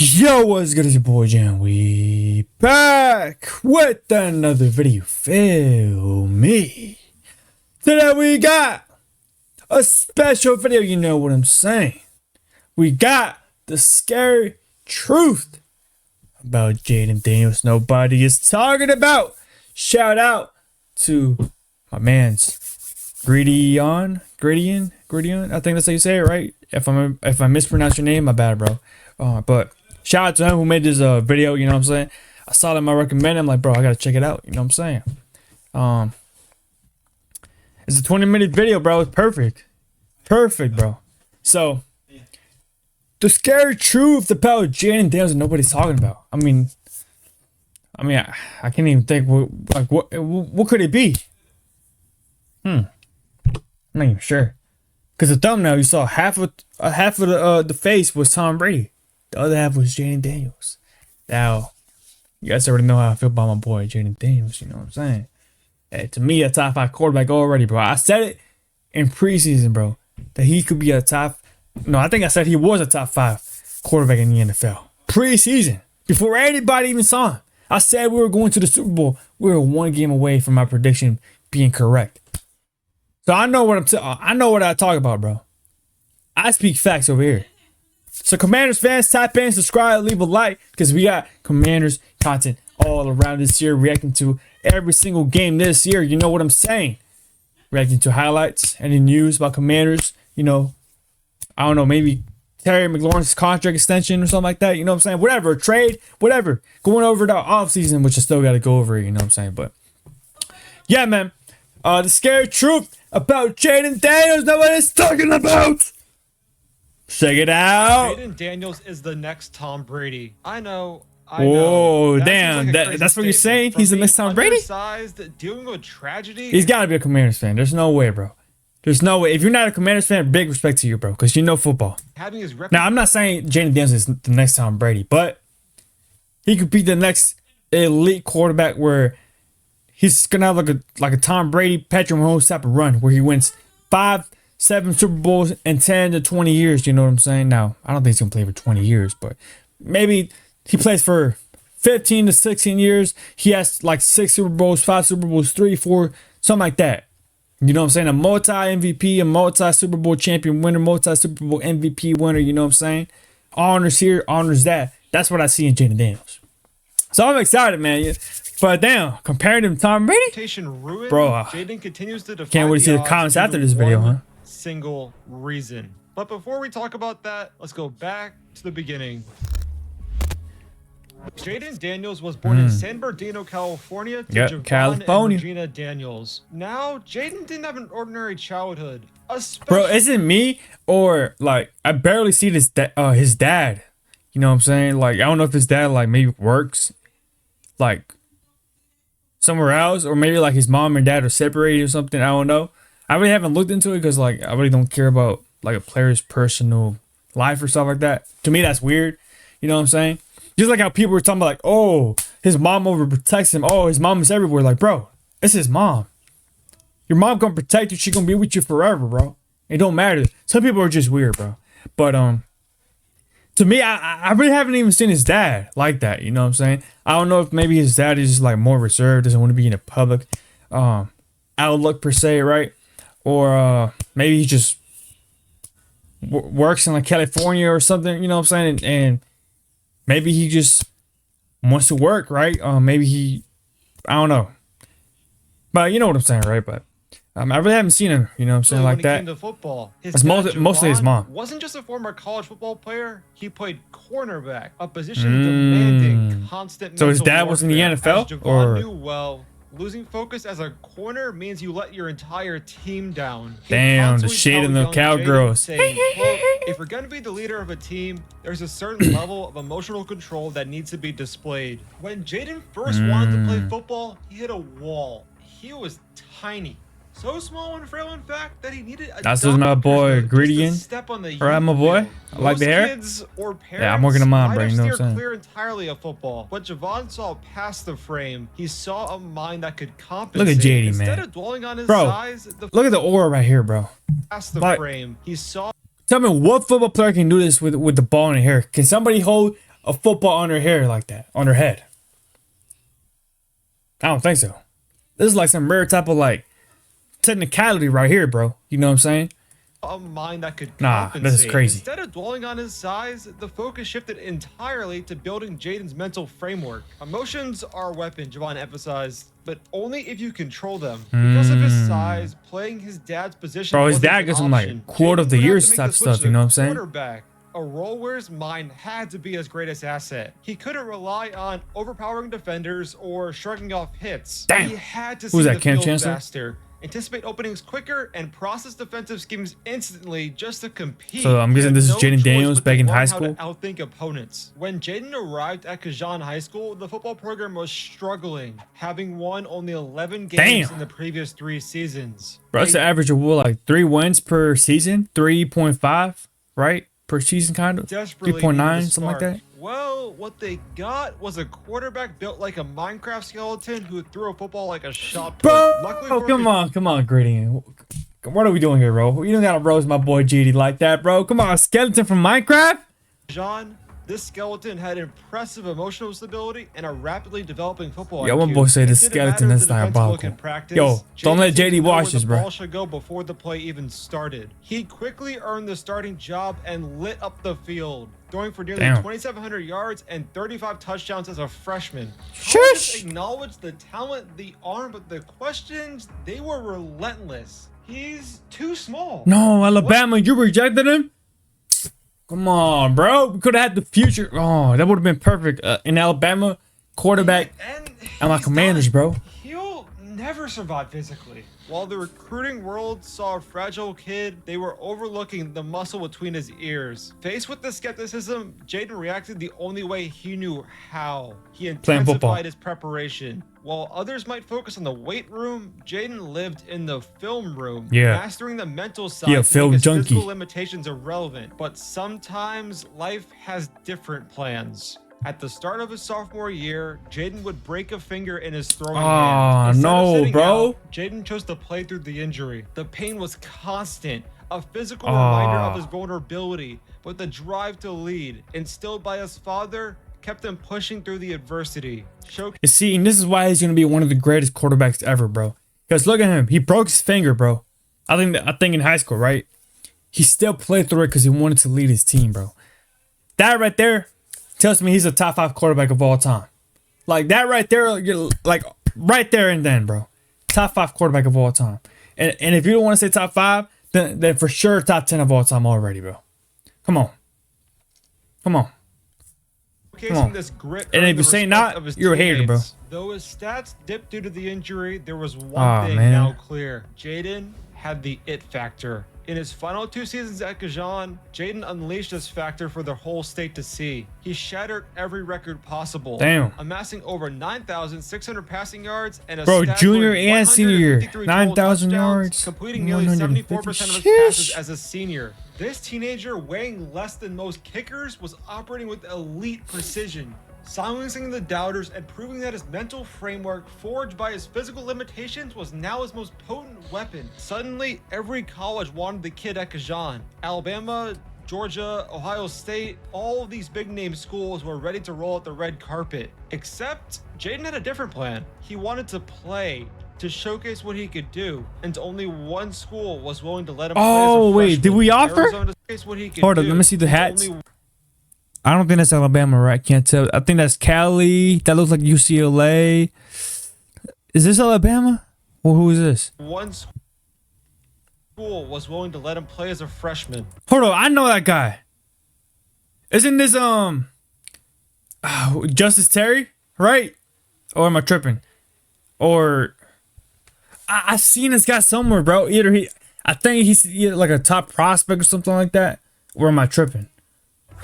Yo, what's good? It's your boy Jan. We back with another video. Feel me. Today we got a special video. You know what I'm saying? We got the scary truth about Jayden Daniels nobody is talking about. Shout out to my man's Gradion. I think that's how you say it, right? If I mispronounce your name, my bad, bro. But shout out to him who made this video. You know what I'm saying? I saw them, I recommend. I'm like, bro, I gotta check it out. You know what I'm saying? It's a 20-minute video, bro. It's perfect, bro. So the scary truth about Jayden Daniels that nobody's talking about. I mean, I can't even think. What could it be? I'm not even sure. Cause the thumbnail you saw half of the face was Tom Brady, the other half was Jayden Daniels. Now, you guys already know how I feel about my boy Jayden Daniels. You know what I'm saying? Hey, to me, a top 5 quarterback already, bro. I said it in preseason, bro, that he could be a top. No, I think I said he was a top 5 quarterback in the NFL preseason before anybody even saw him. I said we were going to the Super Bowl. We were 1 game away from my prediction being correct. So I know what I know what I talk about, bro. I speak facts over here. So Commanders fans, tap in, subscribe, leave a like, because we got Commanders content all around this year, reacting to every single game this year. You know what I'm saying? Reacting to highlights, any news about Commanders, you know, I don't know, maybe Terry McLaurin's contract extension or something like that. You know what I'm saying? Whatever, trade, whatever. Going over the offseason, which I still got to go over, you know what I'm saying? But yeah, man. The scary truth about Jayden Daniels nobody's talking about. Check it out. Jayden Daniels is the next Tom Brady. I know. Whoa, damn. That's what you're saying? He's the next Tom Brady? Dealing with tragedy. He's got to be a Commanders fan. There's no way, bro. There's no way. If you're not a Commanders fan, big respect to you, bro, because you know football. Now, I'm not saying Jayden Daniels is the next Tom Brady, but he could be the next elite quarterback where he's gonna have like a Tom Brady, Patrick Mahomes type of run where he wins 5, 7 Super Bowls in 10 to 20 years. You know what I'm saying? Now, I don't think he's gonna play for 20 years, but maybe he plays for 15 to 16 years. He has like 6 Super Bowls, 5 Super Bowls, 3, 4, something like that. You know what I'm saying? A multi MVP, a multi Super Bowl champion winner, multi Super Bowl MVP winner. You know what I'm saying? Honors here, honors that. That's what I see in Jayden Daniels. So I'm excited, man. But damn, comparing him to Tom Brady, bro, Jayden continues to defy can't wait to see the comments after this video, huh? Single reason. But before we talk about that, let's go back to the beginning. Jayden Daniels was born in San Bernardino, California to Javon and Regina Daniels. Now, Jayden didn't have an ordinary childhood. Bro, is it me or like I barely see his dad? You know what I'm saying? Like I don't know if his dad like maybe works like somewhere else, or maybe like his mom and dad are separated or something. I don't know. I really haven't looked into it because like I really don't care about like a player's personal life or stuff like that. To me, that's weird. You know what I'm saying? Just like how people were talking about like, oh, his mom overprotects him. Oh, his mom is everywhere. Like, bro, it's his mom. Your mom gonna protect you. She gonna be with you forever, bro. It don't matter. Some people are just weird, bro. But to me, I really haven't even seen his dad like that. You know what I'm saying? I don't know if maybe his dad is just like more reserved, doesn't want to be in the public outlook per se, right? Or maybe he just works in like California or something. You know what I'm saying? And maybe he just wants to work, right? Maybe I don't know. But you know what I'm saying, right? But I really haven't seen him, you know what I'm saying, like that. It's mostly his mom. Wasn't just a former college football player. He played cornerback, a position demanding constant. So his dad was in the NFL, or knew well. Losing focus as a corner means you let your entire team down. Damn, the shade in the cowgirls. If you're going to be the leader of a team, there's a certain level of emotional control that needs to be displayed. When Jayden first wanted to play football, he hit a wall. He was tiny. So small and frail, in fact, that he needed a that's my boy Gradion. Alright, my boy. I like the hair. Yeah, I'm working on mine, bro. You know what I'm saying? Clear entirely of football. But Javon saw past the frame. He saw a mind that could compensate. Look at JD, man. Instead of dwelling on his bro, size, look at the aura right here, bro. Past the frame, he saw. Tell me what football player can do this with the ball in the hair? Can somebody hold a football on her hair like that, on her head. I don't think so. This is like some rare type of like technicality right here, bro. You know what I'm saying? A mind that could Nah, compensate. this is crazy. Instead of dwelling on his size, the focus shifted entirely to building Jayden's mental framework. Emotions are a weapon, Javon emphasized, but only if you control them. Because of his size, playing his dad's position. Bro, his wasn't dad an gets him like option. quote of the Jayden would year have to make type the switch stuff. to You know what I'm saying? Quarterback. A role where his mind had to be his greatest asset. He couldn't rely on overpowering defenders or shrugging off hits. Damn. He had to Who's see that, the Cam field Chancellor? faster, anticipate openings quicker, and process defensive schemes instantly just to compete. So I'm guessing He had this is no Jayden choice Daniels but to back in learn high how school? to outthink opponents. When Jayden arrived at Kazan High School, the football program was struggling, having won only 11 games Damn. in the previous 3 seasons. Bro, that's the average of what, like 3 wins per season, 3.5, right? Per season, kind of Desperately 3.9, needed a something like spark. that. Well, what they got was a quarterback built like a Minecraft skeleton who threw a football like a shot put. Bro, Luckily for come on, Gritty. What are we doing here, bro? You don't gotta roast my boy GD like that, bro. Come on, skeleton from Minecraft. John, this skeleton had impressive emotional stability and a rapidly developing football Yo, IQ. one boy say It the didn't skeleton matter is the defensive look diabolical. in practice. Yo, don't Jayden let seemed to JD know watch where this, the bro. ball should go before the play even started. He quickly earned the starting job and lit up the field, throwing for nearly Damn. 2,700 yards and 35 touchdowns as a freshman. Shush. Colleges acknowledged the talent, the arm, but the questions, they were relentless. He's too small. No, Alabama, you rejected him. Come on, bro. We could have had the future. Oh, that would have been perfect. In Alabama, quarterback. And And my he's Commanders, done. bro. He'll never survive physically. While the recruiting world saw a fragile kid, they were overlooking the muscle between his ears. Faced with the skepticism, Jayden reacted the only way he knew how. He Playing football. intensified his preparation. While others might focus on the weight room, Jayden lived in the film room, Yeah. mastering the mental side Yeah, to film make his junkie. physical limitations irrelevant. But sometimes life has different plans. At the start of his sophomore year, Jayden would break a finger in his throwing hand. Instead of no, sitting bro. out, Jayden chose to play through the injury. The pain was constant, a physical reminder of his vulnerability, but the drive to lead, instilled by his father, kept him pushing through the adversity. You see, and this is why he's gonna be one of the greatest quarterbacks ever, bro. Because look at him. He broke his finger, bro. I think in high school, right? He still played through it because he wanted to lead his team, bro. That right there tells me he's a top 5 quarterback of all time. Like that right there, you're like right there and then, bro. Top 5 quarterback of all time. And if you don't want to say top 5, then for sure top 10 of all time already, bro. Come on. Come on. Showcasing this grit And earned if the you say respect not, of his you're a hater, bro. teammates. Though his stats dipped due to the injury, there was one Aw, thing man. now clear. Jayden had the it factor. In his final 2 seasons at Kazan, Jayden unleashed this factor for the whole state to see. He shattered every record possible, Damn. amassing over 9,600 passing yards and a Bro, staggering junior and senior year, 153 total 9,000 touchdowns, yards, completing nearly 74% of his 150. passes Sheesh. as a senior. This teenager, weighing less than most kickers, was operating with elite precision, silencing the doubters and proving that his mental framework, forged by his physical limitations, was now his most potent weapon. Suddenly, every college wanted the kid at Kazan. Alabama, Georgia, Ohio State, all of these big name schools were ready to roll out the red carpet. Except, Jayden had a different plan. He wanted to play, to showcase what he could do, and only one school was willing to let him play as a Oh, wait, did freshman. we offer? Arizona to showcase what he could Hold up, do, let me see the and hats. only I don't think that's Alabama, right? Can't tell. I think that's Cali. That looks like UCLA. Is this Alabama? Well, who is this? one school was willing to let him play as a freshman. Hold on, I know that guy. Isn't this Justice Terry, right? Or am I tripping? Or I've seen this guy somewhere, bro. I think he's either like a top prospect or something like that. Or am I tripping?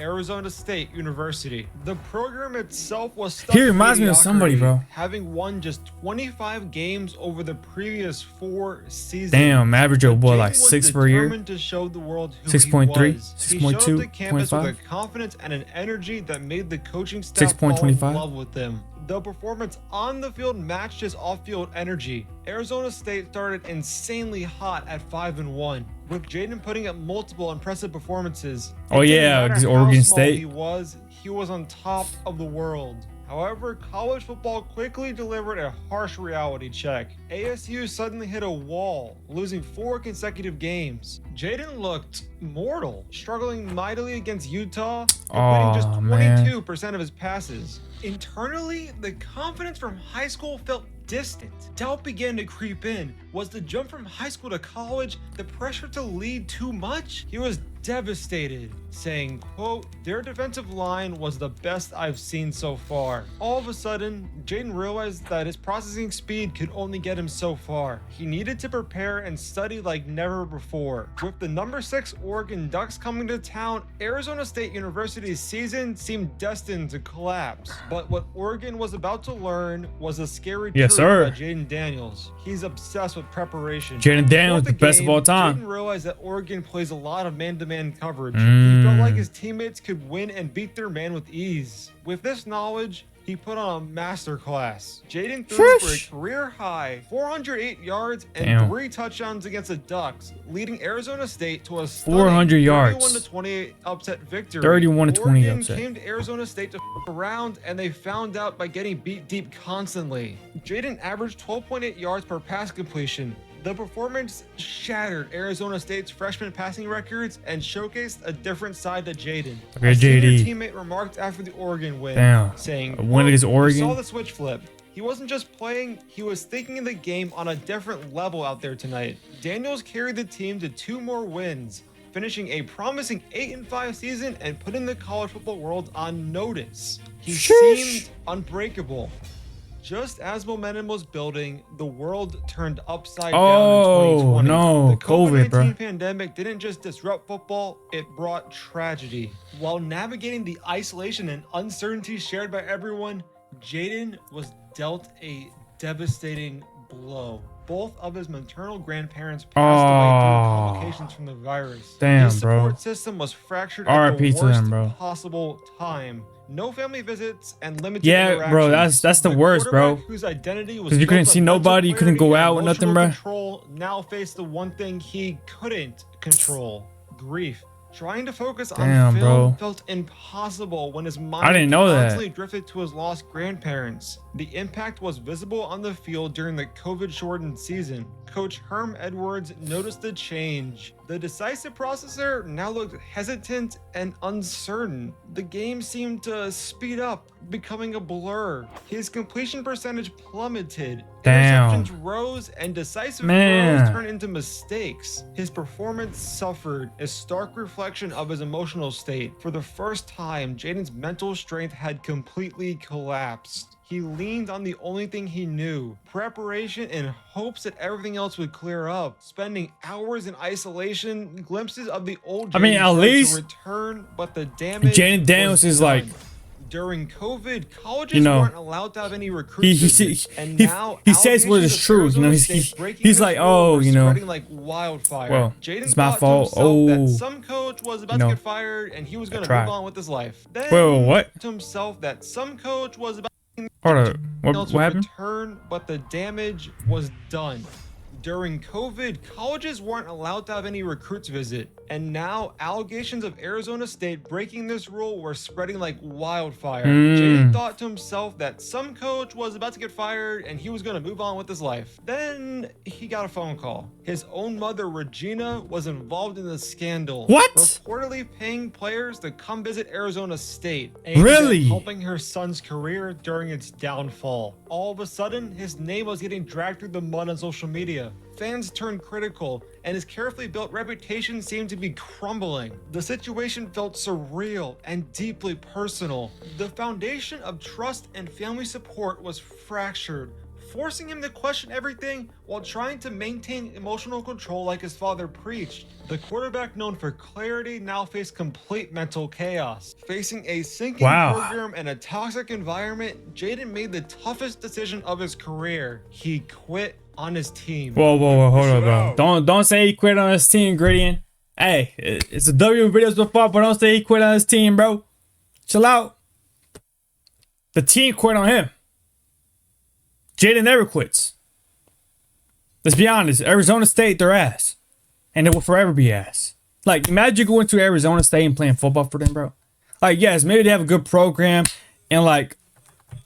Arizona State University. The program itself was stuck He in reminds me of somebody, mediocrity, bro. having won just 25 games over the previous 4 seasons. Damn, average of what, Jayden like was 6 per year? determined to show the world who 6.3, he was. He showed 6.2, the campus with a 25? confidence and an energy that made the coaching staff fall in 6.25? love with him. The performance on the field matched his off-field energy. Arizona State started insanely hot at 5-1, with Jayden putting up multiple impressive performances. Oh yeah, because Oregon State. He was on top of the world. However, college football quickly delivered a harsh reality check. ASU suddenly hit a wall, losing 4 consecutive games. Jayden looked mortal, struggling mightily against Utah, completing just 22% of his passes. Internally, the confidence from high school felt distant. Doubt began to creep in. Was the jump from high school to college the pressure to lead too much? He was devastated, saying, quote, "Their defensive line was the best I've seen so far." All of a sudden, Jayden realized that his processing speed could only get him so far. He needed to prepare and study like never before. With the number 6 Oregon Ducks coming to town, Arizona State University's season seemed destined to collapse. But what Oregon was about to learn was a scary truth about Jayden Daniels. He's obsessed with preparation. Jayden Daniels, the best of all time. Jayden realized that Oregon plays a lot of man-to-man coverage. He felt like his teammates could win and beat their man with ease. With this knowledge, he put on a masterclass. Jayden threw for a career-high 408 yards and 3 touchdowns against the Ducks, leading Arizona State to a stunning 400 yards. 31-28 upset victory. 31-20 Oregon upset. came to Arizona State to around, and they found out by getting beat deep constantly. Jayden averaged 12.8 yards per pass completion. The performance shattered Arizona State's freshman passing records and showcased a different side to Jayden. Okay, A senior JD. teammate remarked after the Oregon win, saying, "When against Oregon, we saw the switch flip. He wasn't just playing, he was thinking of the game on a different level out there tonight." Daniels carried the team to 2 more wins, finishing a promising 8-5 season and putting the college football world on notice. He seemed unbreakable. Just as momentum was building, the world turned upside down in 2020. No, the COVID, bro. COVID-19 pandemic didn't just disrupt football, it brought tragedy. While navigating the isolation and uncertainty shared by everyone, Jayden was dealt a devastating blow. Both of his maternal grandparents passed away due to complications from the virus. Damn, his support bro. system was fractured at the RIP to worst them, bro. possible time. No family visits and limited Yeah, bro, that's the worst, bro. Whose identity was because you couldn't see nobody, you couldn't go out with nothing, bro. Control now faced the one thing he couldn't control: grief. Trying to focus on film felt impossible when his mind constantly drifted to his lost grandparents. The impact was visible on the field during the COVID-shortened season. Coach Herm Edwards noticed the change. The decisive processor now looked hesitant and uncertain. The game seemed to speed up, becoming a blur. His completion percentage plummeted. Interceptions rose and decisive throws turned into mistakes. His performance suffered, a stark reflection of his emotional state. For the first time, Jayden's mental strength had completely collapsed. He leaned on the only thing he knew, preparation, in hopes that everything else would clear up. Spending hours in isolation, glimpses of the old Jayden at least return, but the damage Jayden Daniels is like, during COVID, colleges weren't allowed to have any recruits. He says what is true. You know, he's like, oh, you know, like wildfire. Well, Jayden it's my fault. That some coach was about to get fired and he was going to move on with his life. Then what? To himself that some coach was about Hold up. What happened? Return, but the damage was done. During COVID, colleges weren't allowed to have any recruits visit, and now allegations of Arizona State breaking this rule were spreading like wildfire. Jayden thought to himself that some coach was about to get fired and he was going to move on with his life. Then he got a phone call. His own mother, Regina, was involved in the scandal. What? Reportedly paying players to come visit Arizona State. Really? Helping her son's career during its downfall. All of a sudden, his name was getting dragged through the mud on social media. Fans turned critical, and his carefully built reputation seemed to be crumbling. The situation felt surreal and deeply personal. The foundation of trust and family support was fractured, forcing him to question everything while trying to maintain emotional control like his father preached. The quarterback known for clarity now faced complete mental chaos. Facing a sinking program and a toxic environment, Jayden made the toughest decision of his career. He quit on his team. Whoa, hold on, bro. Don't say he quit on his team, Gradient. Hey, it's a W videos before, but don't say he quit on his team, bro. Chill out. The team quit on him. Jayden never quits. Let's be honest. Arizona State, they're ass. And it will forever be ass. Like, imagine going to Arizona State and playing football for them, bro. Like, yes, maybe they have a good program and, like,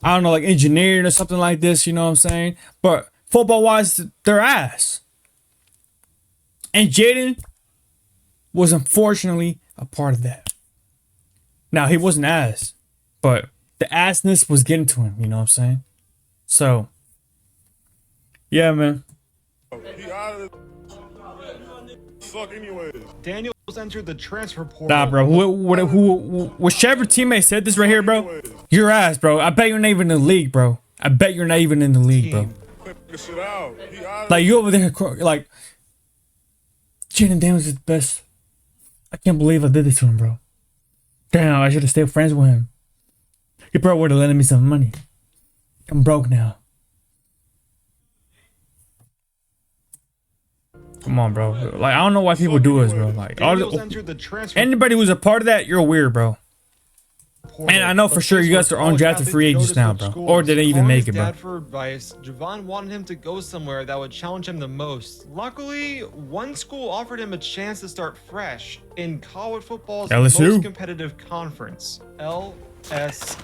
I don't know, like engineering or something like this, you know what I'm saying? But football-wise, they're ass. And Jayden was unfortunately a part of that. Now, he wasn't ass, but the assness was getting to him, you know what I'm saying? So, yeah, man. He out of suck anyways. Daniels entered the transfer portal. Nah, bro. Whichever teammate said this right here, bro, your ass, bro. I bet you're not even in the league, bro. I bet you're not even in the league, bro. Like, you over there, like, Jayden Daniels is the best. I can't believe I did this to him, bro. Damn, I should have stayed friends with him. He probably would have lent me some money. I'm broke now. Come on, bro. Like, I don't know why people do this, bro. Like, anybody who's a part of that, you're weird, bro. And I know for sure you guys are undrafted free agents now, bro. Or did they even make it, bro? For advice, Javon wanted him to go somewhere that would challenge him the most. Luckily, one school offered him a chance to start fresh in college football's LSU. most competitive conference, LSU.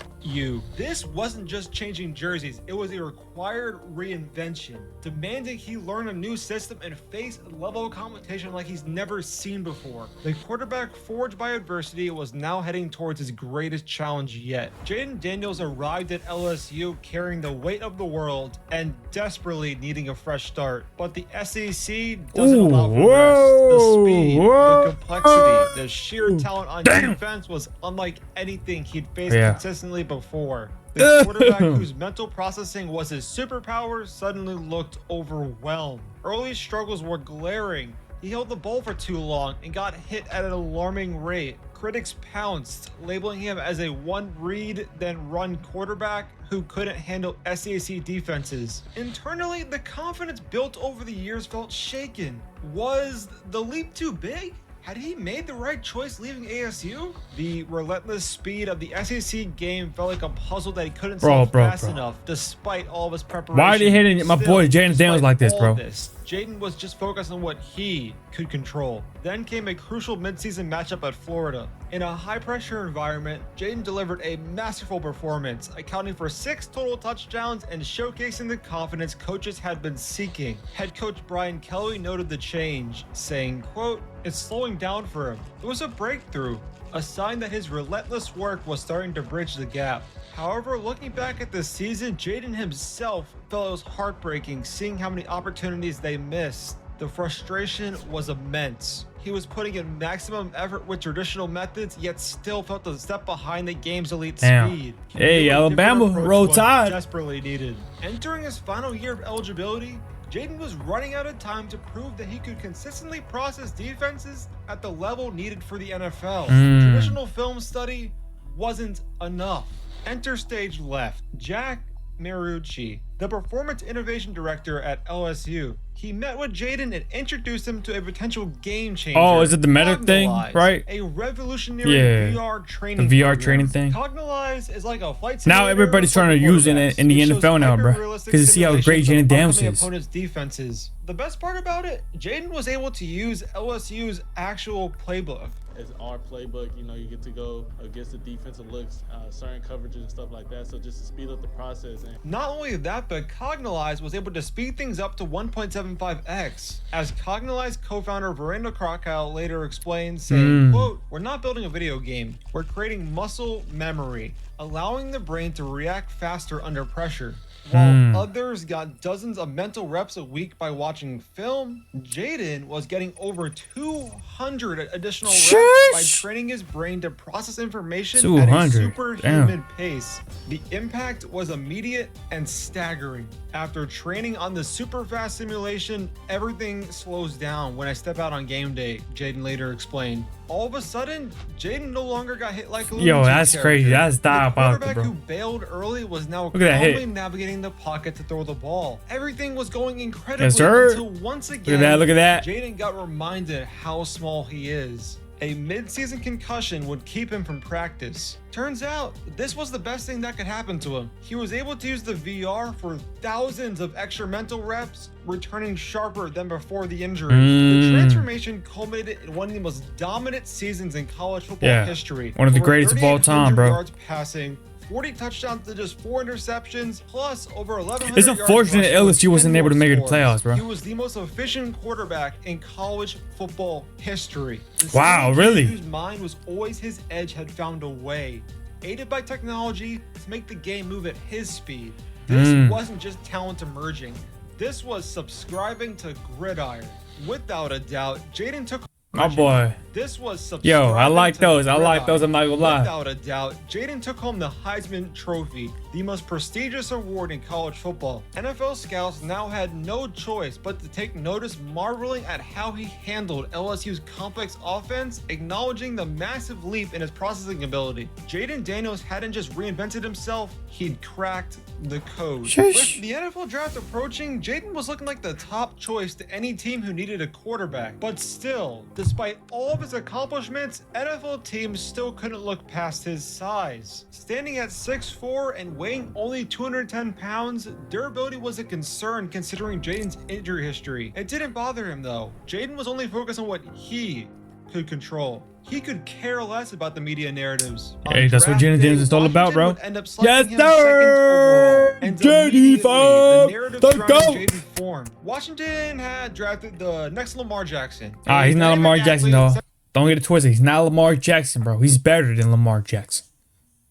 This wasn't just changing jerseys, it was a required reinvention, demanding he learn a new system and face a level of competition like he's never seen before. The quarterback forged by adversity was now heading towards his greatest challenge yet. Jayden Daniels arrived at LSU carrying the weight of the world and desperately needing a fresh start. But the SEC doesn't allow for rest. The speed, the complexity, the sheer talent on defense was unlike anything he'd faced consistently before. The quarterback whose mental processing was his superpower suddenly looked overwhelmed. Early struggles were glaring. He held the ball for too long and got hit at an alarming rate. Critics pounced, labeling him as a one read then run quarterback who couldn't handle SEC defenses. Internally, the confidence built over the years felt shaken. Was the leap too big? Had he made the right choice leaving ASU? The relentless speed of the SEC game felt like a puzzle that he couldn't solve fast enough, despite all of his preparation. Why are they hitting my boy Jayden Daniels like this, bro? Jayden was just focused on what he could control. Then came a crucial midseason matchup at Florida. In a high-pressure environment, Jayden delivered a masterful performance, accounting for 6 total touchdowns and showcasing the confidence coaches had been seeking. Head coach Brian Kelly noted the change, saying, quote, "It's slowing down for him. It was a breakthrough, a sign that his relentless work was starting to bridge the gap." However, looking back at this season, Jayden himself felt it was heartbreaking seeing how many opportunities they missed. The frustration was immense. He was putting in maximum effort with traditional methods, yet still felt a step behind the game's elite speed. Hey, Alabama, roll tide. Desperately needed. Entering his final year of eligibility, Jayden was running out of time to prove that he could consistently process defenses at the level needed for the NFL. Traditional film study wasn't enough. Enter stage left, Jack Marucci, the Performance Innovation Director at LSU. He met with Jayden and introduced him to a potential game changer. Oh, is it the Meta thing, right? A revolutionary VR training the VR training thing. Cognize is like a flight simulator. Now everybody's trying to use it in the NFL now, bro. Because you see how great Jayden Daniels is. Opponents' defenses. The best part about it, Jayden was able to use LSU's actual playbook. It's our playbook, you know, you get to go against the defensive looks, certain coverages and stuff like that. So just to speed up the process. And not only that, but Cognize was able to speed things up to 1.75x. As Cognize co-founder Veranda Crockow later explained, saying, quote, "We're not building a video game. We're creating muscle memory, allowing the brain to react faster under pressure." While others got dozens of mental reps a week by watching film, Jayden was getting over 200 additional reps by training his brain to process information at a superhuman pace. The impact was immediate and staggering. After training on the super fast simulation, everything slows down when I step out on game day, Jayden later explained. All of a sudden, Jayden no longer got hit like a Yo, that's crazy. That's diabolical, bro. The quarterback who bailed early was now calmly navigating the pocket to throw the ball. Everything was going incredibly until once again, look at that. Jayden got reminded how small he is. A mid-season concussion would keep him from practice. Turns out, this was the best thing that could happen to him. He was able to use the VR for thousands of extra mental reps, returning sharper than before the injury. The transformation culminated in one of the most dominant seasons in college football history. One of the greatest of all time, bro. Yards passing, 40 touchdowns to just 4 interceptions, plus over 1,100 It's unfortunate LSU wasn't able to make it to playoffs, bro. He was the most efficient quarterback in college football history. Wow, really? Whose mind was always his edge had found a way, aided by technology, to make the game move at his speed. This wasn't just talent emerging. This was subscribing to gridiron. Without a doubt, Jayden took. My boy. This was Yo, I like those. I like those. I'm not gonna lie. Without a doubt, Jayden took home the Heisman Trophy, the most prestigious award in college football. NFL scouts now had no choice but to take notice, marveling at how he handled LSU's complex offense, acknowledging the massive leap in his processing ability. Jayden Daniels hadn't just reinvented himself, he'd cracked the code. Shush. With the NFL draft approaching, Jayden was looking like the top choice to any team who needed a quarterback. But still, despite all of his accomplishments, NFL teams still couldn't look past his size. Standing at 6'4" and weighing only 210 pounds, durability was a concern considering Jayden's injury history. It didn't bother him though. Jayden was only focused on what he could control. He could care less about the media narratives. Hey, that's what Jayden Daniels is all about, bro. Yes, sir! JD5, the GOAT! Formed. Washington had drafted the next Lamar Jackson. He's not Lamar Jackson, though. Don't get it twisted. He's not Lamar Jackson, bro. He's better than Lamar Jackson.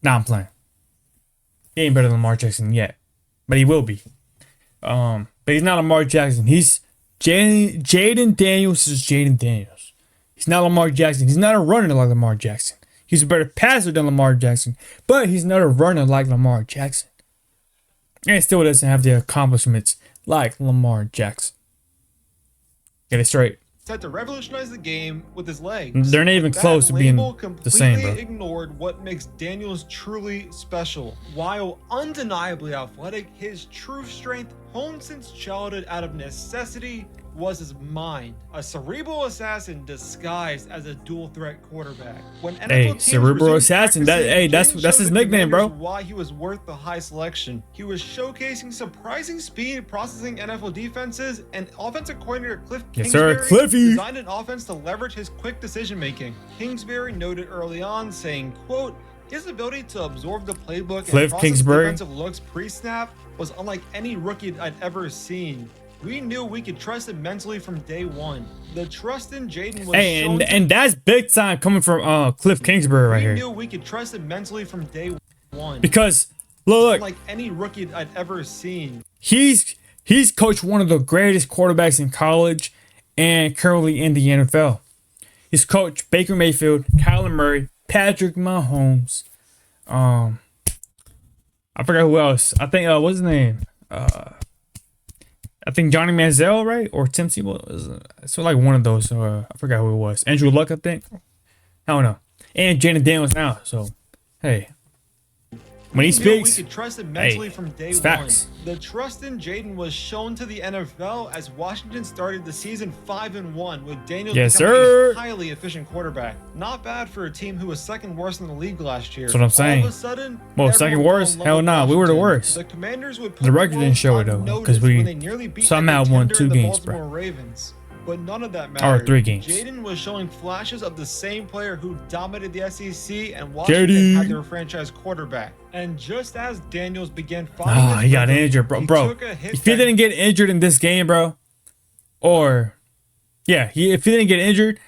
Nah, I'm playing. He ain't better than Lamar Jackson yet. But he will be. But he's not Lamar Jackson. He's Jayden Daniels is Jayden Daniels. He's not Lamar Jackson. He's not a runner like Lamar Jackson. He's a better passer than Lamar Jackson. But he's not a runner like Lamar Jackson. And he still doesn't have the accomplishments like Lamar Jackson. Get it straight. Set to revolutionize the game with his legs. They're not even close to being the same, bro. Ignored what makes Daniels truly special. While undeniably athletic, his true strength, honed since childhood out of necessity, was his mind. A cerebral assassin disguised as a dual threat quarterback. When NFL teams cerebral assassin. That's his nickname, bro. Why he was worth the high selection. He was showcasing surprising speed, processing NFL defenses, and offensive coordinator Cliff Kingsbury designed an offense to leverage his quick decision making. Kingsbury noted early on, saying, quote, his ability to absorb the playbook and process defensive looks pre-snap was unlike any rookie I'd ever seen. We knew we could trust him mentally from day one. The trust in Jayden was and that's big time coming from Cliff Kingsbury right here. We knew we could trust him mentally from day one. Because look, like any rookie I'd ever seen. He's coached one of the greatest quarterbacks in college and currently in the NFL. He's coached Baker Mayfield, Kyler Murray, Patrick Mahomes. I forgot who else. I think what's his name? I think Johnny Manziel, right? Or Tim Tebow. So like one of those. I forgot who it was. Andrew Luck, I think. I don't know. And Jayden Daniels now. So, hey. When he speaks, we could trust him mentally from day one. Facts. The trust in Jayden was shown to the NFL as Washington started the season 5-1 with Daniels becoming a highly efficient quarterback. Not bad for a team who was second worst in the league last year. That's what I'm saying. All of a sudden, well, second worst? Hell nah, we were the worst. The Commanders would put the record didn't show it though, because we somehow won 2 games, bro. Ravens. But none of that mattered. Or 3 games. Jayden was showing flashes of the same player who dominated the SEC and Washington had their franchise quarterback. And just as Daniels began he got injured, bro. If he didn't get injured in this game, bro, if he didn't get injured,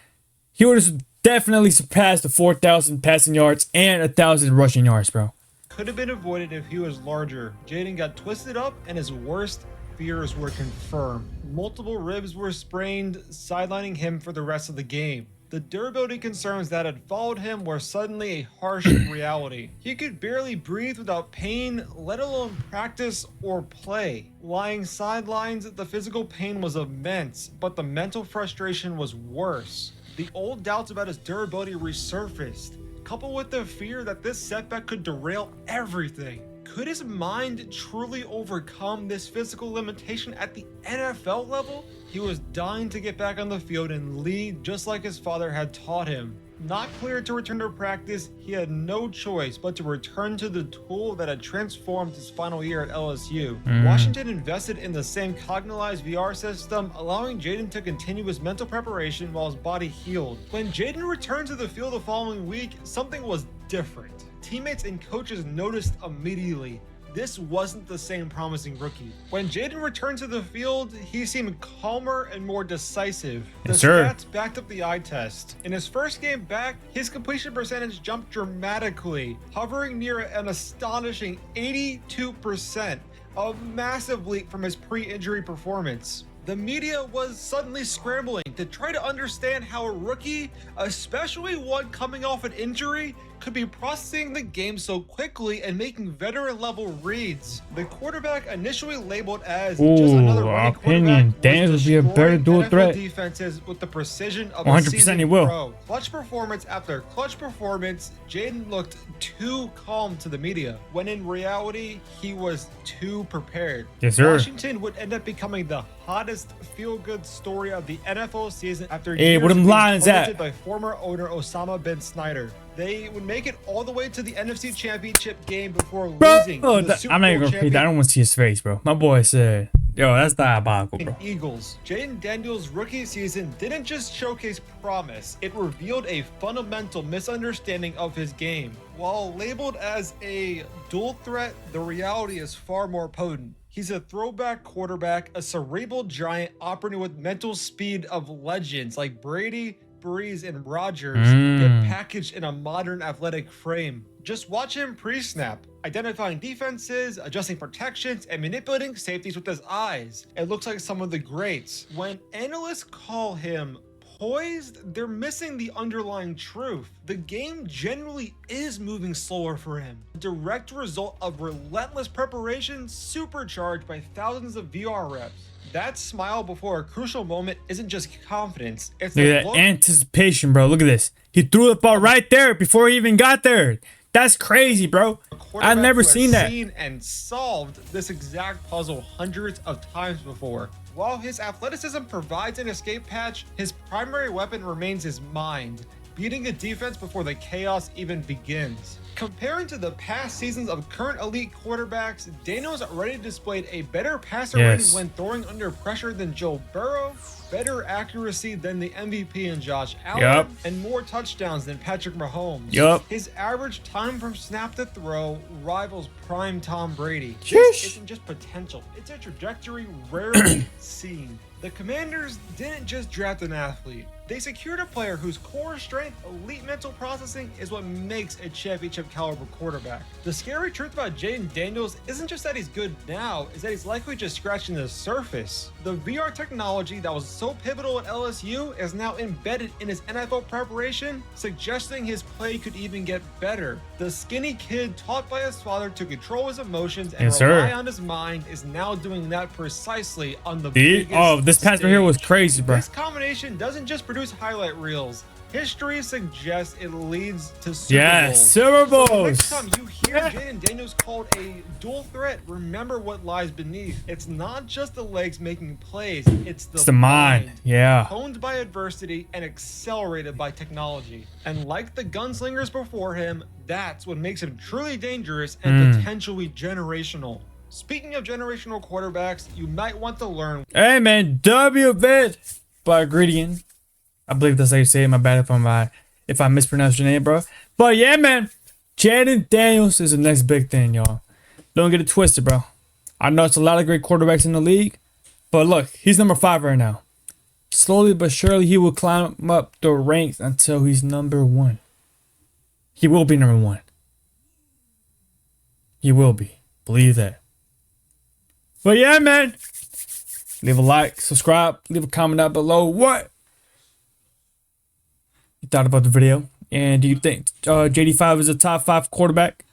he would have definitely surpassed the 4,000 passing yards and 1,000 rushing yards, bro. Could have been avoided if he was larger. Jayden got twisted up and his worst fears were confirmed. Multiple ribs were sprained, sidelining him for the rest of the game. The durability concerns that had followed him were suddenly a harsh reality. He could barely breathe without pain, let alone practice or play. Lying sidelines, the physical pain was immense, but the mental frustration was worse. The old doubts about his durability resurfaced, coupled with the fear that this setback could derail everything. Could his mind truly overcome this physical limitation at the NFL level? He was dying to get back on the field and lead just like his father had taught him. Not cleared to return to practice, he had no choice but to return to the tool that had transformed his final year at LSU. Washington invested in the same Cognized VR system, allowing Jayden to continue his mental preparation while his body healed. When Jayden returned to the field the following week, something was different. Teammates and coaches noticed immediately. This wasn't the same promising rookie. When Jayden returned to the field, he seemed calmer and more decisive. The stats backed up the eye test. In his first game back, his completion percentage jumped dramatically, hovering near an astonishing 82%, a massive leap from his pre-injury performance. The media was suddenly scrambling to try to understand how a rookie, especially one coming off an injury, could be processing the game so quickly and making veteran-level reads. The quarterback, initially labeled as just another running quarterback, Daniels would be a better dual threat. Defenses with the precision of 100% he will. pro. Clutch performance after clutch performance, Jayden looked too calm to the media, when in reality, he was too prepared. Yes, sir. Washington would end up becoming the hottest feel-good story of the NFL season after Hey, years where them of being lines at? tormented by former owner Osama bin Snyder. They would make it all the way to the NFC Championship game before losing to the Super I'm not even Bowl gonna repeat that. I don't want to see his face, bro. My boy said, yo, that's diabolical, bro. Eagles. Jayden Daniels' rookie season didn't just showcase promise, it revealed a fundamental misunderstanding of his game. While labeled as a dual threat, the reality is far more potent. He's a throwback quarterback, a cerebral giant operating with mental speed of legends like Brady, Breeze, and Rodgers, yet packaged in a modern athletic frame. Just watch him pre-snap, identifying defenses, adjusting protections, and manipulating safeties with his eyes. It looks like some of the greats. When analysts call him poised, they're missing the underlying truth. The game generally is moving slower for him. A direct result of relentless preparation supercharged by thousands of VR reps. That smile before a crucial moment isn't just confidence, it's Look at that anticipation, bro. Look at this. He threw the ball right there before he even got there. That's crazy, bro. I've never seen that. And solved this exact puzzle hundreds of times before. While his athleticism provides an escape hatch, his primary weapon remains his mind, beating a defense before the chaos even begins. Comparing to the past seasons of current elite quarterbacks, Daniels already displayed a better passer rating when throwing under pressure than Joe Burrow, better accuracy than the MVP and Josh Allen, and more touchdowns than Patrick Mahomes. His average time from snap to throw rivals prime Tom Brady. This isn't just potential, it's a trajectory rarely seen. The Commanders didn't just draft an athlete. They secured a player whose core strength, elite mental processing, is what makes a championship caliber quarterback. The scary truth about Jayden Daniels isn't just that he's good now, is that he's likely just scratching the surface. The VR technology that was so pivotal at LSU is now embedded in his NFL preparation, suggesting his play could even get better. The skinny kid taught by his father to control his emotions and rely on his mind is now doing that precisely on the biggest this pass right here was crazy, bro. This combination doesn't just produce highlight reels. History suggests it leads to Super Bowls. Super Bowls. So next time you hear Jayden Daniels called a dual threat, remember what lies beneath. It's not just the legs making plays, it's the mind. Honed by adversity and accelerated by technology. And like the gunslingers before him, that's what makes him truly dangerous and potentially generational. Speaking of generational quarterbacks, you might want to learn. Hey man, W-Vid by Gradian. I believe that's how you say it. My bad if I mispronounced your name, bro. But yeah, man, Jayden Daniels is the next big thing, y'all. Don't get it twisted, bro. I know it's a lot of great quarterbacks in the league, but look, he's number 5 right now. Slowly but surely, he will climb up the ranks until he's number 1. He will be number 1. He will be. Believe that. But yeah, man, leave a like, subscribe, leave a comment down below. What you thought about the video, and do you think JD5 is a top 5 quarterback?